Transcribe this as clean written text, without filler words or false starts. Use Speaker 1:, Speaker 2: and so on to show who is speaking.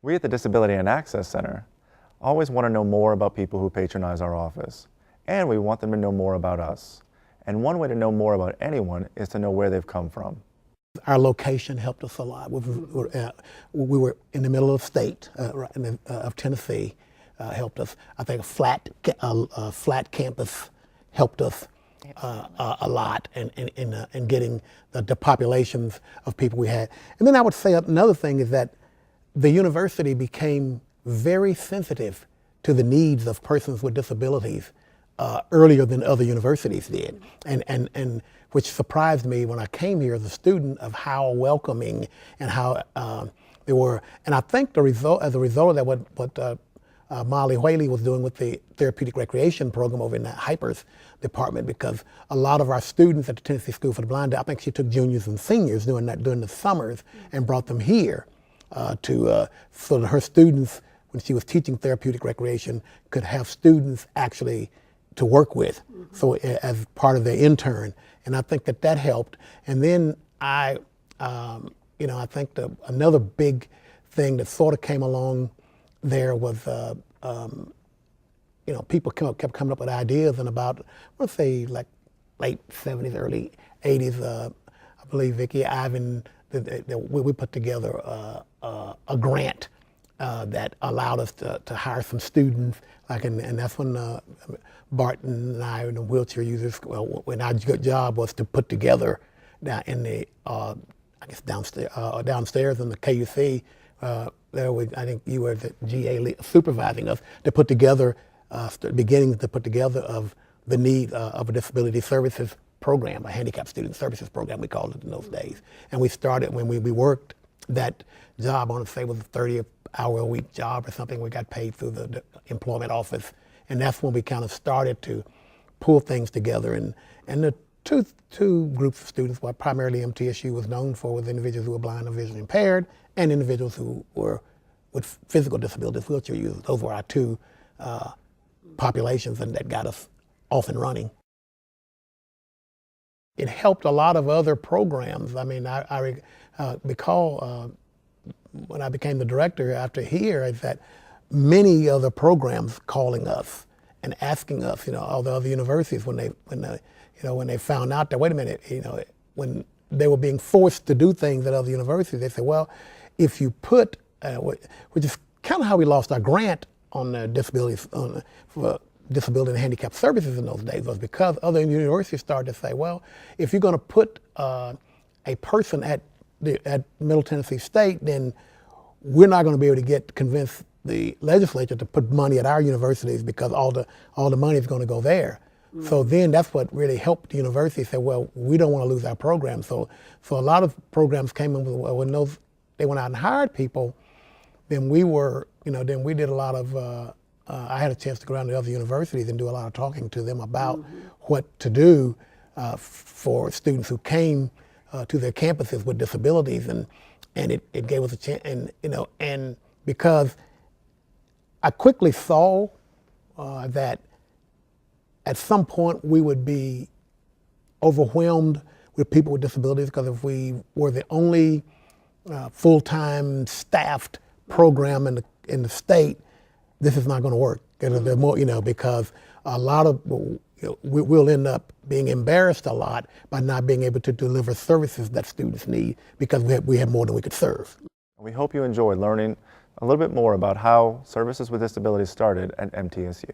Speaker 1: We at the Disability and Access Center always want to know more about people who patronize our office, and we want them to know more about us. And one way to know more about anyone is to know where they've come from.
Speaker 2: Our location helped us a lot. We were in the middle of the state, of Tennessee, helped us. I think a flat campus helped us a lot in getting the populations of people we had. And then I would say another thing is that the university became very sensitive to the needs of persons with disabilities earlier than other universities did, and which surprised me when I came here as a student of how welcoming and how they were. And I think as a result of that, what Molly Whaley was doing with the therapeutic recreation program over in the HIPERS department, because a lot of our students at the Tennessee School for the Blind, I think she took juniors and seniors during the summers and brought them here so that her students, when she was teaching therapeutic recreation, could have students actually to work with, so as part of their intern. And I think that helped. And then I think another big thing that sort of came along there was, people kept coming up with ideas, and about, I want to say like late 70s, early 80s, I believe Vicki Ivan, we put together a grant that allowed us to hire some students, and that's when Barton and I, the wheelchair users, when our job was to put together in the, downstairs in the KUC, I think you were the GA supervising us, to put together, beginning to put together of the need of a disability services program, a handicapped student services program, we called it in those days. And we started, when we worked that job, I want to say it was a 30-hour-a-week job or something. We got paid through the employment office. And that's when we kind of started to pull things together. And the two groups of students, what primarily MTSU was known for, was individuals who were blind or vision impaired and individuals who were with physical disabilities, wheelchair users. Those were our two populations, and that got us off and running. It helped a lot of other programs. I mean, I recall when I became the director after here, is that many other programs calling us and asking us, all the other universities, when they found out that, wait a minute, when they were being forced to do things at other universities, they said, well, if you put, which is kind of how we lost our grant on disabilities, for disability and handicapped services in those days, was because other universities started to say, well, if you're going to put a person at Middle Tennessee State, then we're not going to be able to convince the legislature to put money at our universities, because all the money is going to go there. Mm-hmm. So then that's what really helped the university say, well, we don't want to lose our program. So a lot of programs came in with, well, when they went out and hired people, then we did a lot of, I had a chance to go around to other universities and do a lot of talking to them about what to do for students who came to their campuses with disabilities, and it gave us a chance, and because I quickly saw that at some point we would be overwhelmed with people with disabilities, because if we were the only full-time staffed program in the state, this is not going to work. There's more, because a lot of we'll end up being embarrassed a lot by not being able to deliver services that students need, because we have more than we could serve.
Speaker 1: We hope you enjoyed learning a little bit more about how Services with Disabilities started at MTSU.